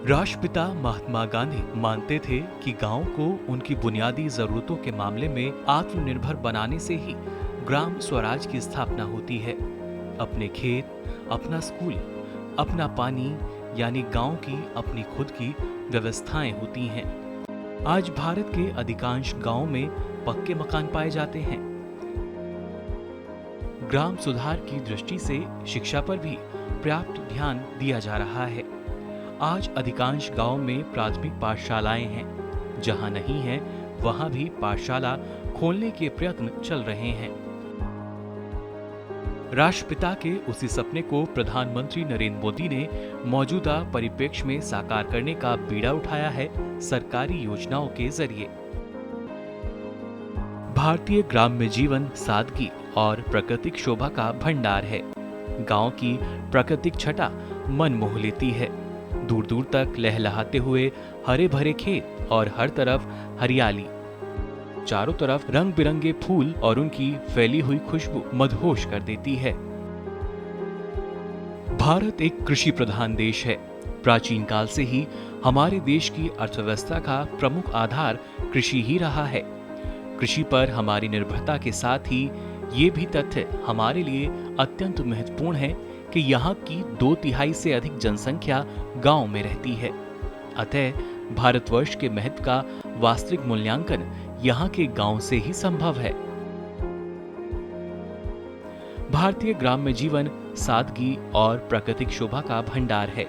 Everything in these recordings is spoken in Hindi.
राष्ट्रपिता महात्मा गांधी मानते थे कि गांव को उनकी बुनियादी जरूरतों के मामले में आत्मनिर्भर बनाने से ही ग्राम स्वराज की स्थापना होती है। अपने खेत, अपना स्कूल, अपना पानी, यानी गांव की अपनी खुद की व्यवस्थाएं होती हैं। आज भारत के अधिकांश गांवों में पक्के मकान पाए जाते हैं। ग्राम सुधार की दृष्टि से शिक्षा पर भी पर्याप्त ध्यान दिया जा रहा है। आज अधिकांश गांव में प्राथमिक पाठशालाएं हैं। जहां नहीं है, वहां भी पाठशाला खोलने के प्रयत्न चल रहे हैं। राष्ट्रपिता के उसी सपने को प्रधानमंत्री नरेंद्र मोदी ने मौजूदा परिप्रेक्ष्य में साकार करने का बीड़ा उठाया है सरकारी योजनाओं के जरिए। भारतीय ग्राम्य जीवन सादगी और प्राकृतिक शोभा का भंडार है। गांव की प्राकृतिक छटा मन मोह लेती है। दूर दूर तक लहलहाते हुए हरे भरे खेत और हर तरफ हरियाली, चारों तरफ रंग बिरंगे फूल और उनकी फैली हुई खुशबू मदहोश कर देती है। भारत एक कृषि प्रधान देश है। प्राचीन काल से ही हमारे देश की अर्थव्यवस्था का प्रमुख आधार कृषि ही रहा है। कृषि पर हमारी निर्भरता के साथ ही ये भी तथ्य हमारे लिए अत्यंत महत्वपूर्ण है कि यहाँ की 2/3 से अधिक जनसंख्या गांव में रहती है। अतः भारतवर्ष के महत्व का वास्तविक मूल्यांकन यहाँ के गांव से ही संभव है। भारतीय ग्राम्य जीवन सादगी और प्राकृतिक शोभा का भंडार है।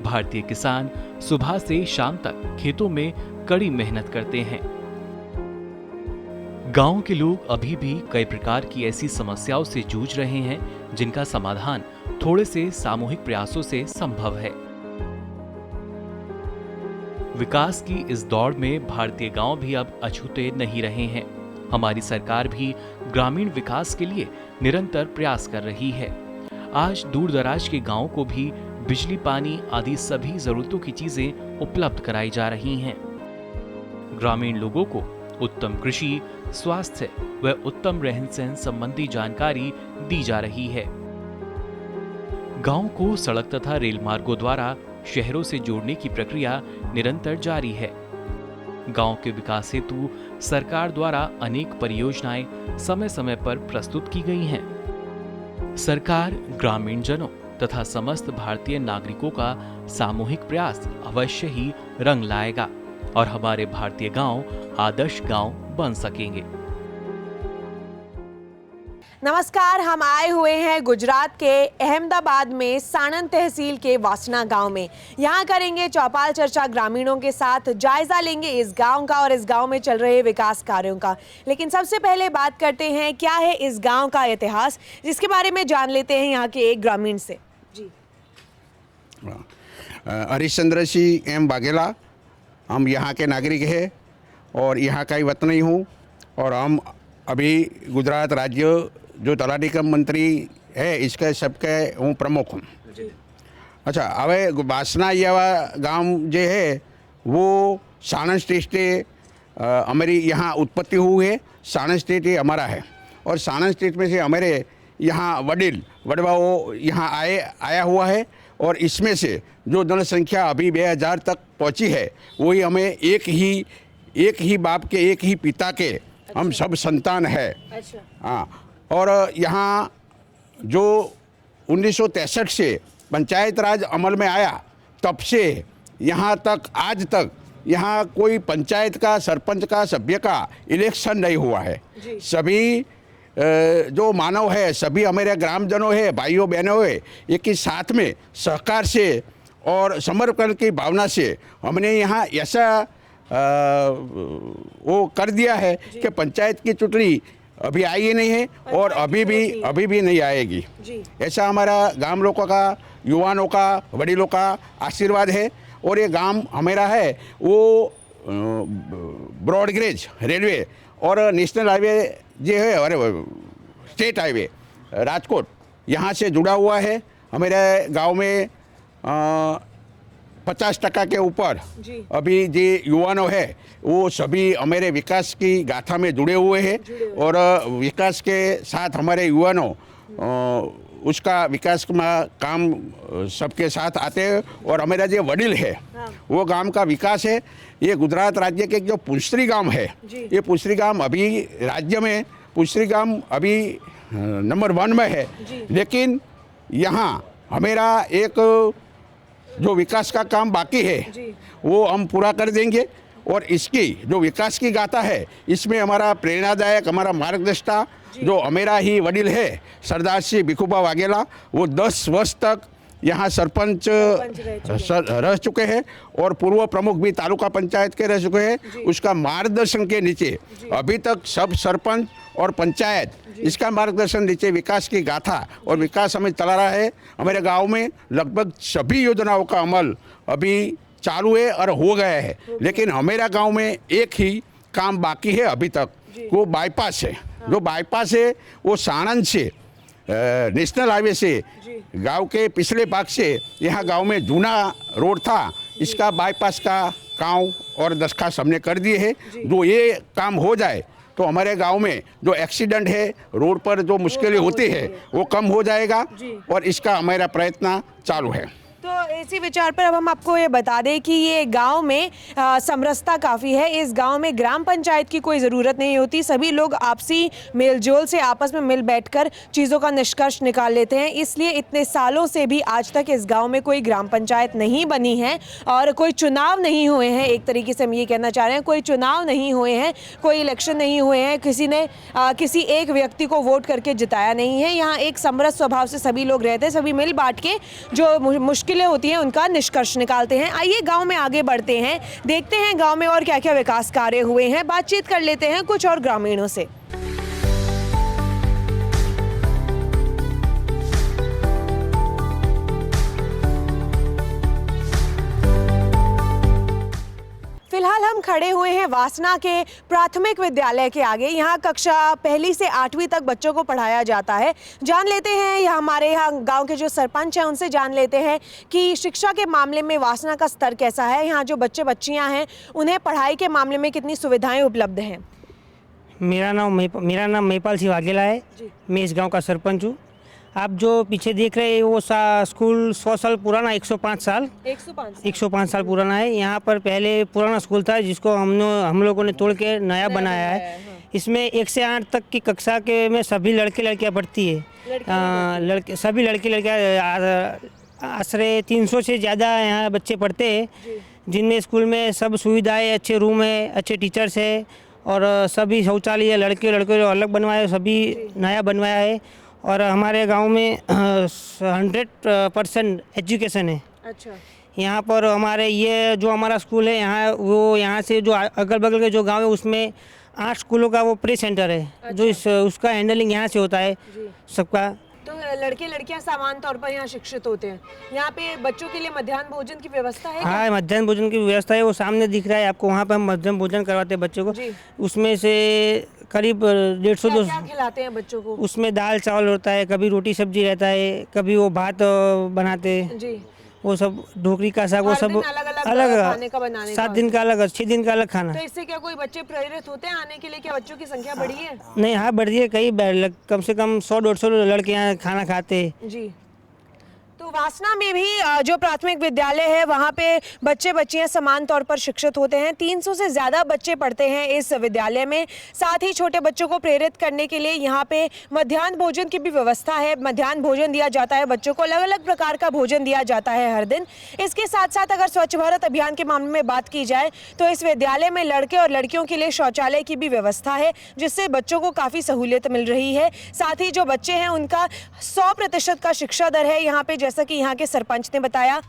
भारतीय किसान सुबह से शाम तक खेतों में कड़ी मेहनत करते हैं। गांव के लोग अभी भी कई प्रकार की ऐसी समस्याओं से जूझ रहे हैं जिनका समाधान थोड़े से सामूहिक प्रयासों से संभव है। विकास की इस दौड़ में भारतीय गांव भी अब अछूते नहीं रहे हैं। हमारी सरकार भी ग्रामीण विकास के लिए निरंतर प्रयास कर रही है। आज दूर दराज के गांवों को भी बिजली, पानी आदि सभी जरूरतों की चीजें उपलब्ध कराई जा रही हैं। ग्रामीण लोगों को उत्तम कृषि, स्वास्थ्य व उत्तम रहन सहन संबंधी जानकारी दी जा रही है। गांव को सड़क तथा रेल मार्गों द्वारा शहरों से जोड़ने की प्रक्रिया निरंतर जारी है। गांव के विकास हेतु सरकार द्वारा अनेक परियोजनाएं समय समय पर प्रस्तुत की गई हैं। सरकार ग्रामीण जनों तथा समस्त भारतीय नागरिकों का सामूहिक प्रयास अवश्य ही रंग लाएगा और हमारे भारतीय गांव आदर्श गांव बन सकेंगे। नमस्कार, हम आए हुए हैं गुजरात के अहमदाबाद में साणंद तहसील के वासना गांव में। यहां करेंगे चौपाल चर्चा, ग्रामीणों के साथ जायजा लेंगे इस गांव का और इस गांव में चल रहे विकास कार्यों का। लेकिन सबसे पहले बात करते हैं क्या है इस गांव का इतिहास, जिसके बारे में जान लेते हैं यहाँ के एक ग्रामीण से। जी, हरिश्चंद्र सिंह एम बाघेला, हम यहाँ के नागरिक हैं और यहाँ का ही वतनी हूँ। और हम अभी गुजरात राज्य जो तलाटी कम मंत्री है इसके सबके हूँ प्रमुख हूँ। अच्छा, હવે વાસના એવા ગામ જે है वो साणंद स्टेट से हमारी यहाँ उत्पत्ति हुई है। साणंद स्टेट ये हमारा है और साणंद स्टेट में से हमारे यहाँ वडवाओं यहाँ आया हुआ है। और इसमें से जो जनसंख्या अभी 2000 तक पहुँची है वही हमें एक ही बाप के, एक ही पिता के हम सब संतान है। हाँ, और यहाँ जो 1963 से पंचायत राज अमल में आया तब से यहाँ तक आज तक यहाँ कोई पंचायत का, सरपंच का, सभ्य का इलेक्शन नहीं हुआ है। सभी जो मानव है, सभी हमारे ग्रामजनों है, भाइयों बहनों है, एक ही साथ में सहकार से और समर्पण की भावना से हमने यहाँ ऐसा वो कर दिया है कि पंचायत की चुनाव अभी आई ही नहीं है और अभी भी नहीं आएगी। ऐसा हमारा गांव लोगों का, युवाओं का, वडीलों का आशीर्वाद है। और ये गांव हमारा है वो ब्रॉडगेज रेलवे और नेशनल हाईवे जो है, अरे स्टेट हाईवे राजकोट, यहाँ से जुड़ा हुआ है। हमारे गांव में 50% के ऊपर अभी जो युवाओं है वो सभी हमारे विकास की गाथा में जुड़े हुए हैं। और विकास के साथ हमारे युवाओं उसका विकास का काम सबके साथ आते हैं। और हमारा जो वडील है वो गांव का विकास है। ये गुजरात राज्य के जो पुंसरी गांव है, ये पुंसरी गांव अभी राज्य में पुंसरी गांव अभी नंबर 1 में है। लेकिन यहाँ हमारा एक जो विकास का काम बाकी है वो हम पूरा कर देंगे। और इसकी जो विकास की गाथा है इसमें हमारा प्रेरणादायक, हमारा मार्गदर्शक जो हमारा ही वडील है सरदार श्री भिखुबा वाघेला, वो 10 वर्ष तक यहाँ सरपंच रह चुके हैं और पूर्व प्रमुख भी तालुका पंचायत के रह चुके हैं। उसका मार्गदर्शन के नीचे अभी तक सब सरपंच और पंचायत इसका मार्गदर्शन नीचे विकास की गाथा और विकास हमें चला रहा है। हमारे गांव में लगभग सभी योजनाओं का अमल अभी चालू है और हो गया है। लेकिन हमारा गांव में एक ही काम बाकी है अभी तक, वो बाईपास है। जो बाईपास है वो साणंद से नेशनल हाईवे से गांव के पिछले भाग से यहाँ गांव में जूना रोड था, इसका बाईपास का काम और दरखास्त हमने कर दिए है। जो ये काम हो जाए तो हमारे गांव में जो एक्सीडेंट है, रोड पर जो मुश्किलें होती है वो कम हो जाएगा और इसका हमारा प्रयत्न चालू है। तो इसी विचार पर अब हम आपको ये बता दें कि ये गांव में समरसता काफ़ी है। इस गांव में ग्राम पंचायत की कोई ज़रूरत नहीं होती। सभी लोग आपसी मेलजोल से आपस में मिल बैठकर चीज़ों का निष्कर्ष निकाल लेते हैं। इसलिए इतने सालों से भी आज तक इस गांव में कोई ग्राम पंचायत नहीं बनी है और कोई चुनाव नहीं हुए हैं। एक तरीके से हम ये कहना चाह रहे हैं, कोई चुनाव नहीं हुए हैं, कोई इलेक्शन नहीं हुए हैं, किसी ने किसी एक व्यक्ति को वोट करके जिताया नहीं है। यहाँ एक समरस स्वभाव से सभी लोग रहते हैं, सभी मिल बांट के जो मुश्किलें होती हैं उनका निष्कर्ष निकालते हैं। आइए गांव में आगे बढ़ते हैं, देखते हैं गांव में और क्या क्या विकास कार्य हुए हैं। बातचीत कर लेते हैं कुछ और ग्रामीणों से। फिलहाल हम खड़े हुए हैं वासना के प्राथमिक विद्यालय के आगे। यहाँ कक्षा 1 से 8वीं तक बच्चों को पढ़ाया जाता है। जान लेते हैं हमारे यहाँ गांव के जो सरपंच हैं उनसे जान लेते हैं कि शिक्षा के मामले में वासना का स्तर कैसा है। यहाँ जो बच्चे बच्चियाँ हैं उन्हें पढ़ाई के मामले में कितनी सुविधाएं उपलब्ध हैं। मेरा नाम महिपाल सिंह वाघेला है। मैं इस गाँव का सरपंच हूँ। आप जो पीछे देख रहे हैं वो स्कूल 100 साल पुराना, 105 साल पुराना है। यहाँ पर पहले पुराना स्कूल था जिसको हम लोगों ने तोड़ के नया बनाया है। इसमें 1 से 8 तक की कक्षा के में सभी लड़के लड़कियाँ पढ़ती है। सभी लड़के लड़कियाँ आश्रय 300 से ज़्यादा यहाँ बच्चे पढ़ते हैं, जिनमें स्कूल में सब सुविधाएँ, अच्छे रूम है, अच्छे टीचर्स है और सभी शौचालय लड़के अलग बनवाए, सभी नया बनवाया है। और हमारे गांव में 100% एजुकेशन है। अच्छा। यहाँ पर हमारे ये जो हमारा स्कूल है यहाँ से जो अगल बगल के जो गांव है उसमें 8 स्कूलों का वो प्री सेंटर है। अच्छा। जो उसका हैंडलिंग यहाँ से होता है सबका। तो लड़के लड़कियाँ सामान्य तौर पर यहाँ शिक्षित होते हैं। यहाँ पे बच्चों के लिए मध्याह्न भोजन की व्यवस्था है? हाँ, मध्याह्न भोजन की व्यवस्था है। वो सामने दिख रहा है आपको, वहाँ पे हम मध्याह्न भोजन करवाते हैं बच्चों को। उसमें से करीब 150-200 क्या खिलाते हैं बच्चों को? उसमें दाल चावल होता है, कभी रोटी सब्जी रहता है, कभी वो भात बनाते हैं, वो सब ढोकरी का साग, वो सब अलग 7 दिन का अलग, 6 दिन का अलग खाना। तो इससे क्या कोई बच्चे प्रेरित होते हैं आने के लिए? क्या बच्चों की संख्या बढ़ी है? नहीं, हाँ बढ़ी है। कई कम से कम 100-150 लड़के यहाँ खाना खाते हैं जी। तो वासना में भी जो प्राथमिक विद्यालय है वहाँ पे बच्चे बच्चियाँ समान तौर पर शिक्षित होते हैं। 300 से ज़्यादा बच्चे पढ़ते हैं इस विद्यालय में। साथ ही छोटे बच्चों को प्रेरित करने के लिए यहाँ पे मध्याह्न भोजन की भी व्यवस्था है। मध्याह्न भोजन दिया जाता है बच्चों को, अलग अलग प्रकार का भोजन दिया जाता है हर दिन। इसके साथ साथ अगर स्वच्छ भारत अभियान के मामले में बात की जाए तो इस विद्यालय में लड़के और लड़कियों के लिए शौचालय की भी व्यवस्था है, जिससे बच्चों को काफ़ी सहूलियत मिल रही है। साथ ही जो बच्चे हैं उनका 100% का शिक्षा दर है यहाँ पे, जैसा कि यहाँ के सरपंच ने बताया।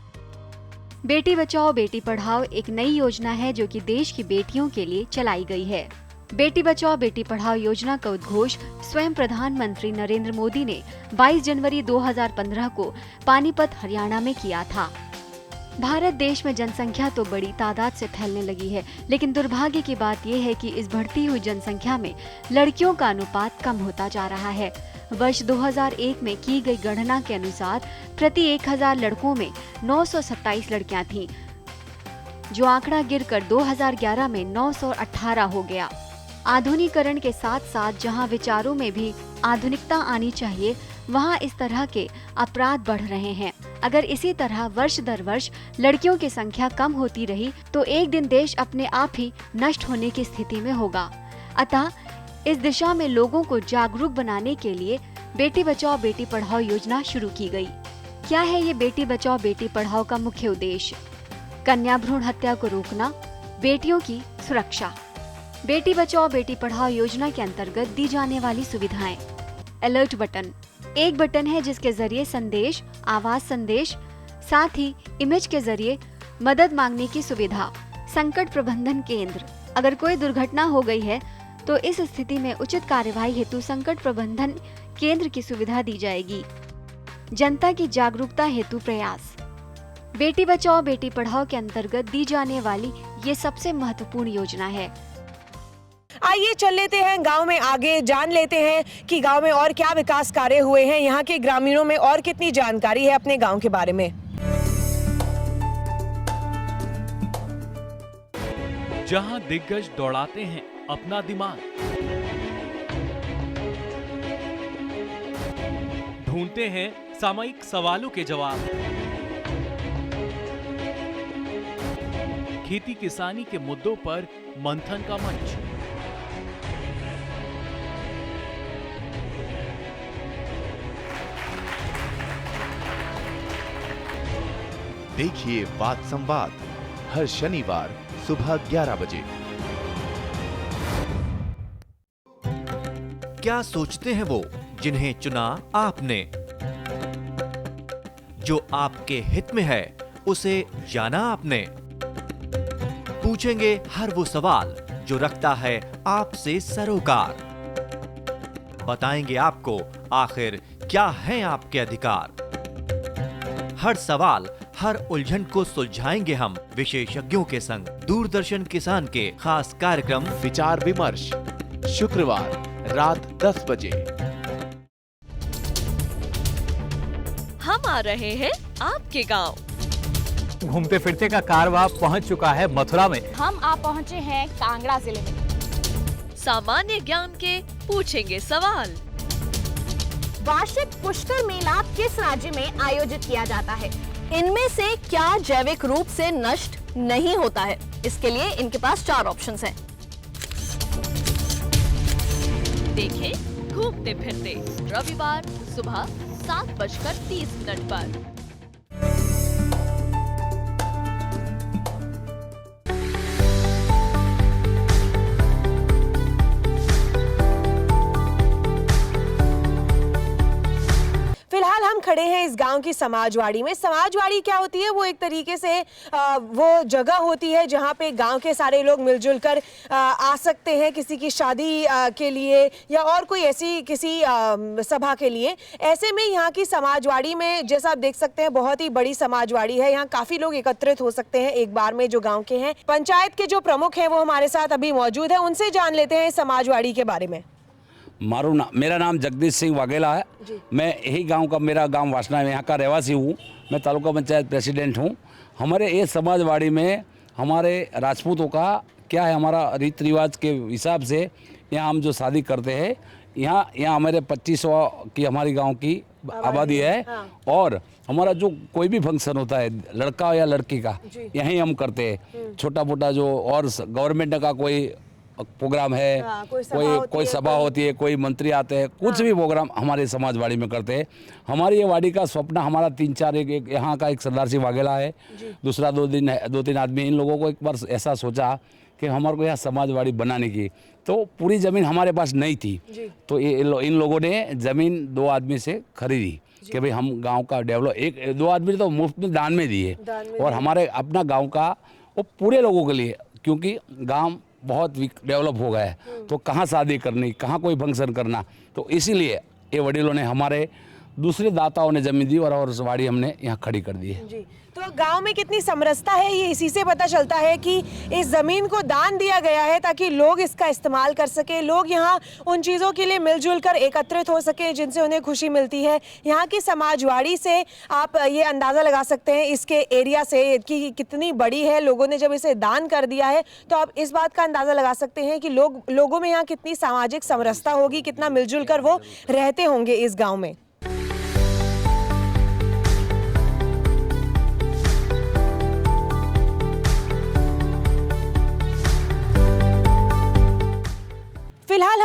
बेटी बचाओ बेटी पढ़ाओ एक नई योजना है जो कि देश की बेटियों के लिए चलाई गई है। बेटी बचाओ बेटी पढ़ाओ योजना का उद्घोष स्वयं प्रधानमंत्री नरेंद्र मोदी ने 22 जनवरी 2015 को पानीपत हरियाणा में किया था। भारत देश में जनसंख्या तो बड़ी तादाद से फैलने लगी है, लेकिन दुर्भाग्य की बात यह है कि इस बढ़ती हुई जनसंख्या में लड़कियों का अनुपात कम होता जा रहा है। वर्ष 2001 में की गई गणना के अनुसार प्रति 1000 लड़कों में 927 लड़कियां थीं, जो आंकड़ा गिरकर 2011 में 918 हो गया। आधुनिकीकरण के साथ साथ जहां विचारों में भी आधुनिकता आनी चाहिए, वहाँ इस तरह के अपराध बढ़ रहे हैं। अगर इसी तरह वर्ष दर वर्ष लड़कियों की संख्या कम होती रही तो एक दिन देश अपने आप ही नष्ट होने की स्थिति में होगा। अतः इस दिशा में लोगों को जागरूक बनाने के लिए बेटी बचाओ बेटी पढ़ाओ योजना शुरू की गई। क्या है ये बेटी बचाओ बेटी पढ़ाओ का मुख्य उद्देश्य? कन्या भ्रूण हत्या को रोकना, बेटियों की सुरक्षा। बेटी बचाओ बेटी पढ़ाओ योजना के अंतर्गत दी जाने वाली सुविधाएं: अलर्ट बटन, एक बटन है जिसके जरिए संदेश, आवाज संदेश, साथ ही इमेज के जरिए मदद मांगने की सुविधा। संकट प्रबंधन केंद्र, अगर कोई दुर्घटना हो गई है तो इस स्थिति में उचित कार्यवाही हेतु संकट प्रबंधन केंद्र की सुविधा दी जाएगी। जनता की जागरूकता हेतु प्रयास। बेटी बचाओ बेटी पढ़ाओ के अंतर्गत दी जाने वाली ये सबसे महत्वपूर्ण योजना है। आइए चल लेते हैं गांव में आगे, जान लेते हैं कि गांव में और क्या विकास कार्य हुए हैं, यहाँ के ग्रामीणों में और कितनी जानकारी है अपने गांव के बारे में। जहां दिग्गज दौड़ाते हैं अपना दिमाग, ढूंढते हैं सामयिक सवालों के जवाब, खेती किसानी के मुद्दों पर मंथन का मंच। देखिए बात संवाद हर शनिवार सुबह 11 बजे। क्या सोचते हैं वो जिन्हें चुना आपने? जो आपके हित में है उसे जाना आपने? पूछेंगे हर वो सवाल जो रखता है आपसे सरोकार। बताएंगे आपको आखिर क्या है आपके अधिकार। हर सवाल, हर उलझन को सुलझाएंगे हम विशेषज्ञों के संग। दूरदर्शन किसान के खास कार्यक्रम विचार विमर्श, शुक्रवार रात 10 बजे। हम आ रहे हैं आपके गांव। घूमते फिरते का कारवां पहुंच चुका है मथुरा में। हम आप पहुंचे हैं कांगड़ा जिले में। सामान्य ज्ञान के पूछेंगे सवाल। वार्षिक पुष्कर मेला किस राज्य में आयोजित किया जाता है? इनमें से क्या जैविक रूप से नष्ट नहीं होता है? इसके लिए इनके पास 4 ऑप्शंस हैं। देखें घूमते फिरते रविवार सुबह 7:30 पर। फिलहाल हम खड़े हैं इस गांव की समाजवाड़ी में। समाजवाड़ी क्या होती है? वो एक तरीके से वो जगह होती है जहां पे गांव के सारे लोग मिलजुल कर आ सकते हैं किसी की शादी के लिए या और कोई ऐसी किसी सभा के लिए। ऐसे में यहाँ की समाजवाड़ी में जैसा आप देख सकते हैं बहुत ही बड़ी समाजवाड़ी है। यहाँ काफी लोग एकत्रित हो सकते हैं एक बार में जो गाँव के हैं। पंचायत के जो प्रमुख हैं वो हमारे साथ अभी मौजूद है, उनसे जान लेते हैं समाजवाड़ी के बारे में। मेरा नाम जगदीश सिंह वाघेला है। मैं यही गांव का, मेरा गांव वासना में यहाँ का रहवासी हूँ। मैं तालुका पंचायत प्रेसिडेंट हूँ। हमारे ये समाजवाड़ी में हमारे राजपूतों का क्या है, हमारा रीति रिवाज के हिसाब से यहाँ हम जो शादी करते हैं, यहाँ हमारे 2500 की हमारी गांव की आबादी है। और हमारा जो कोई भी फंक्शन होता है लड़का या लड़की का, यहीं हम करते हैं। छोटा मोटा जो और गवर्नमेंट का कोई प्रोग्राम है, कोई सभा होती है, कोई मंत्री आते हैं, कुछ भी प्रोग्राम हमारे समाजवाड़ी में करते हैं। हमारी ये वाड़ी का स्वप्न हमारा 3-4 एक यहाँ का एक सरदार सिंह वाघेला है, दूसरा 2-3 आदमी। इन लोगों को एक बार ऐसा सोचा कि हमारे को यहाँ समाजवाड़ी बनाने की, तो पूरी ज़मीन हमारे पास नहीं थी, तो इन लोगों ने ज़मीन 2 आदमी से खरीदी कि भाई हम गाँव का डेवलप, 1-2 आदमी तो मुफ्त में दान में दिए और हमारे अपना गाँव का वो पूरे लोगों के लिए, क्योंकि गाँव बहुत डेवलप हो गया है तो कहाँ शादी करनी, कहाँ कोई फंक्शन करना, तो इसीलिए ये वडीलों ने, हमारे दूसरे दाताओं ने जमीन दी और वाड़ी हमने यहाँ खड़ी कर दी है। तो गांव में कितनी समरसता है ये इसी से पता चलता है कि इस ज़मीन को दान दिया गया है ताकि लोग इसका इस्तेमाल कर सके, लोग यहाँ उन चीज़ों के लिए मिलजुल कर एकत्रित हो सके जिनसे उन्हें खुशी मिलती है। यहाँ की समाजवाड़ी से आप ये अंदाज़ा लगा सकते हैं इसके एरिया से कि कितनी बड़ी है। लोगों ने जब इसे दान कर दिया है तो आप इस बात का अंदाज़ा लगा सकते हैं कि लोगों में यहाँ कितनी सामाजिक समरसता होगी, कितना मिलजुल कर वो रहते होंगे इस गाँव में।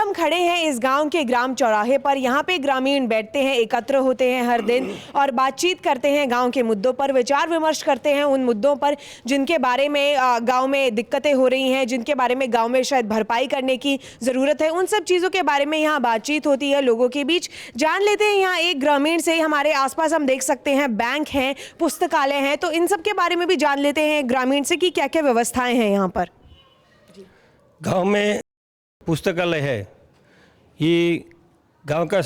हम खड़े हैं इस गांव के ग्राम चौराहे पर। यहाँ पे ग्रामीण बैठते हैं, एकत्र होते हैं हर दिन और बातचीत करते हैं गांव के मुद्दों पर, विचार विमर्श करते हैं उन मुद्दों पर जिनके बारे में गांव में दिक्कतें हो रही हैं, जिनके बारे में गांव में शायद भरपाई करने की ज़रूरत है। उन सब चीज़ों के बारे में यहाँ बातचीत होती है लोगों के बीच। जान लेते हैं यहाँ एक ग्रामीण से। हमारे आसपास हम देख सकते हैं बैंक हैं, पुस्तकालय हैं, तो इन सब के बारे में भी जान लेते हैं ग्रामीण से कि क्या क्या व्यवस्थाएं हैं यहाँ पर। गांव में पुस्तकालय है, ये गांव का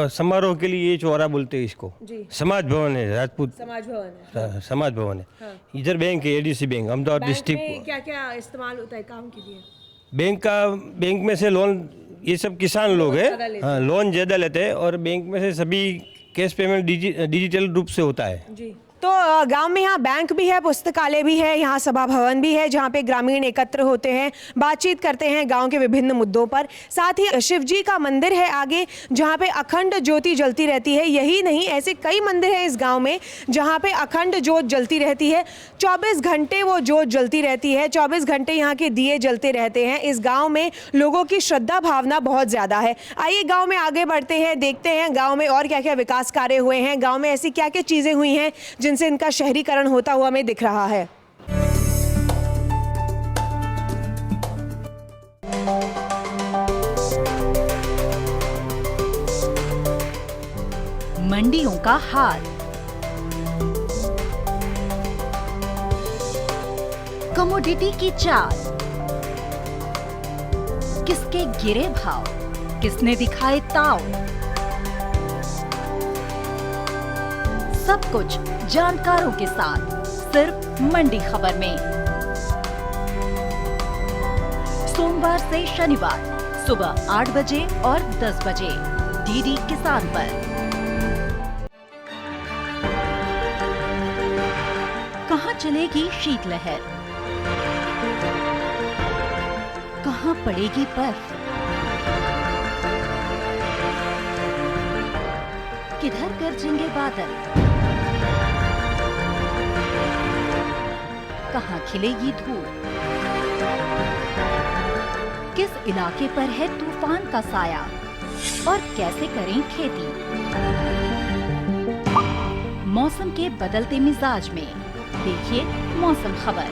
समारोह के लिए ये चौरा बोलते हैं इसको। समाज भवन है, राजपूत समाज भवन है। समाज भवन है। हाँ। इधर बैंक है, एडीसी बैंक अहमदाबाद डिस्ट्रिक्ट। क्या क्या इस्तेमाल होता है काम के लिए? बैंक में से लोन, ये सब किसान लोग हैं, हाँ, लोन ज़्यादा लेते हैं और बैंक में से सभी कैश पेमेंट डिजिटल रूप से होता है जी। तो गांव में यहाँ बैंक भी है, पुस्तकालय भी है, यहाँ सभा भवन भी है जहाँ पे ग्रामीण एकत्र होते हैं, बातचीत करते हैं गांव के विभिन्न मुद्दों पर। साथ ही शिव जी का मंदिर है आगे जहाँ पे अखंड ज्योति जलती रहती है। यही नहीं, ऐसे कई मंदिर हैं इस गांव में जहाँ पे अखंड ज्योत जलती रहती है। 24 घंटे वो ज्योत जलती रहती है, 24 घंटे यहाँ के दिए जलते रहते हैं। इस गाँव में लोगों की श्रद्धा भावना बहुत ज़्यादा है। आइए गाँव में आगे बढ़ते हैं, देखते हैं गाँव में और क्या क्या विकास कार्य हुए हैं, गाँव में ऐसी क्या क्या चीज़ें हुई हैं जिनसे इनका शहरीकरण होता हुआ हमें दिख रहा है। मंडियों का हाल, कमोडिटी की चाल, किसके गिरे भाव, किसने दिखाए ताव, सब कुछ जानकारों के साथ सिर्फ मंडी खबर में। सोमवार से शनिवार सुबह 8 बजे और 10 बजे डीडी किसान पर। कहां चलेगी शीतलहर, कहां पड़ेगी बर्फ, किधर गरजेंगे बादल, कहां खिलेगी धूप, किस इलाके पर है तूफान का साया और कैसे करें खेती। मौसम के बदलते मिजाज में देखिए मौसम खबर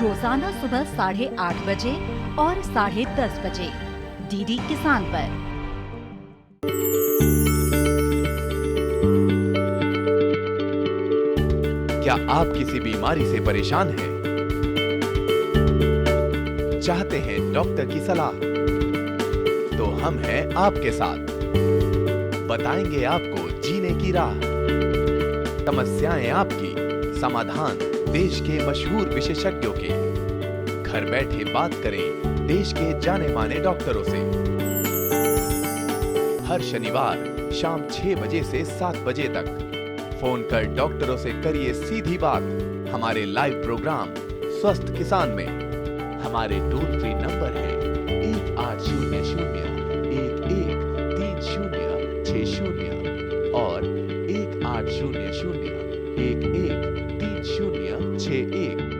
रोजाना सुबह 8:30 बजे और 10:30 बजे डीडी किसान पर। क्या आप किसी बीमारी से परेशान हैं? चाहते हैं डॉक्टर की सलाह? तो हम हैं आपके साथ, बताएंगे आपको जीने की राह। समस्याएं आपकी, समाधान देश के मशहूर विशेषज्ञों के। घर बैठे बात करें देश के जाने माने डॉक्टरों से। हर शनिवार शाम 6 बजे से 7 बजे तक फोन कर डॉक्टरों से करिए सीधी बात हमारे लाइव प्रोग्राम स्वस्थ किसान में। हमारे टोल फ्री नंबर है 1800-113060 और 1800-113061।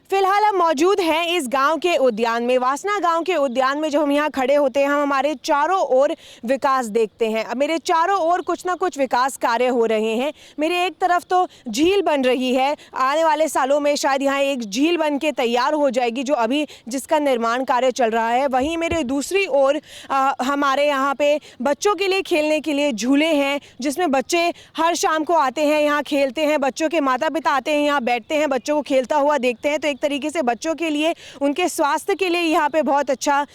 फिलहाल हम मौजूद हैं इस गांव के उद्यान में, वासना गांव के उद्यान में। जो हम यहाँ खड़े होते हैं, हम हमारे चारों ओर विकास देखते हैं। अब मेरे चारों ओर कुछ ना कुछ विकास कार्य हो रहे हैं। मेरे एक तरफ तो झील बन रही है, आने वाले सालों में शायद यहाँ एक झील बन के तैयार हो जाएगी जो अभी जिसका निर्माण कार्य चल रहा है। वहीं मेरे दूसरी ओर हमारे यहाँ पे बच्चों के लिए खेलने के लिए झूले हैं जिसमें बच्चे हर शाम को आते हैं, यहाँ खेलते हैं। बच्चों के माता पिता आते हैं, यहाँ बैठते हैं, बच्चों को खेलता हुआ देखते हैं। तो एक तरीके से बच्चों के लिए, उनके स्वास्थ्य के लिए यहाँ पे बहुत अच्छा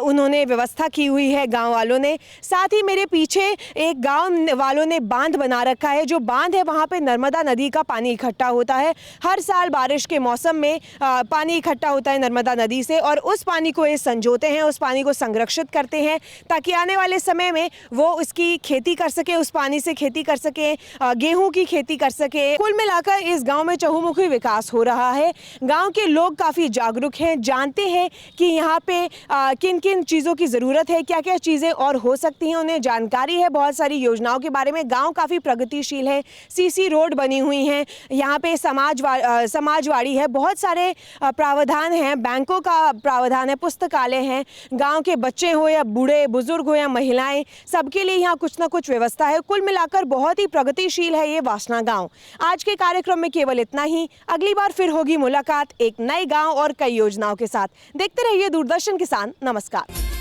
उन्होंने व्यवस्था की हुई है गांव वालों ने। साथ ही मेरे पीछे एक गांव वालों ने बांध बना रखा है। जो बांध है वहाँ पे नर्मदा नदी का पानी इकट्ठा होता है। हर साल बारिश के मौसम में पानी इकट्ठा होता है नर्मदा नदी से और उस पानी को ये संजोते हैं, उस पानी को संरक्षित करते हैं ताकि आने वाले समय में वो उसकी खेती कर सके, उस पानी से खेती कर सके, गेहूँ की खेती कर सके। कुल मिलाकर इस गाँव में चहुमुखी विकास हो रहा है। गाँव के लोग काफ़ी जागरूक हैं, जानते हैं कि यहाँ पे किन किन चीज़ों की ज़रूरत है, क्या क्या चीज़ें और हो सकती हैं, उन्हें जानकारी है बहुत सारी योजनाओं के बारे में। गांव काफ़ी प्रगतिशील है, सीसी रोड बनी हुई हैं, यहाँ पे समाजवाड़ी है, बहुत सारे प्रावधान हैं, बैंकों का प्रावधान है, पुस्तकालय हैं, गांव के बच्चे हो या बूढ़े बुजुर्ग हो या महिलाएं, सबके लिए यहाँ कुछ ना कुछ व्यवस्था है। कुल मिलाकर बहुत ही प्रगतिशील है ये वासना गांव। आज के कार्यक्रम में केवल इतना ही। अगली बार फिर होगी मुलाकात एक नए गांव और कई योजनाओं के साथ। देखते रहिए दूरदर्शन किसान। नमस्कार।